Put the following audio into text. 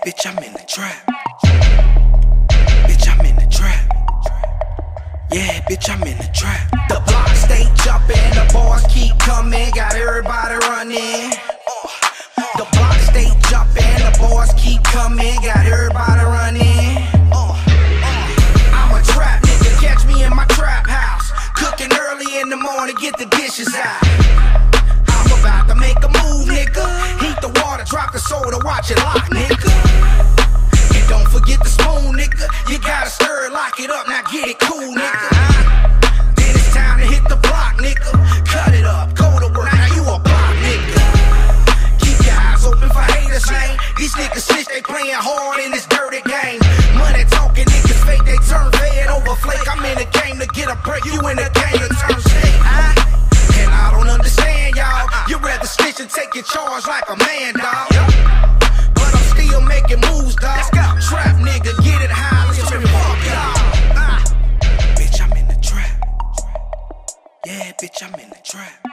bitch, I'm in the trap. Bitch, I'm in the trap. Yeah, bitch, I'm in the trap. The block stay jumping, the boys keep coming, got everybody running. The block stay jumping, the boys keep coming, got everybody running. I'm a trap nigga, catch me in my trap house, cooking early in the morning, get the dishes out. I'm about to make a move, nigga. Heat the water, drop the soda, watch it lock, nigga. And don't forget the spoon, nigga. You gotta stir it, lock it up, now get it cool, nigga. Then it's time to hit the block, nigga. Cut it up, go to work, now you a block, nigga. Keep your eyes open for haters, man. These niggas snitch, they playing hard in this dirty game. Money talking niggas fake, they turn fed over flake. I'm in the game to get a break, you in the game to turn shake. And I don't understand, y'all. You rather snitch and take your charge like a man, dog. But I'm still making moves, dog. Trap nigga, get it high, listen, fuck y'all. Bitch, I'm in the trap. Yeah, bitch, I'm in the trap.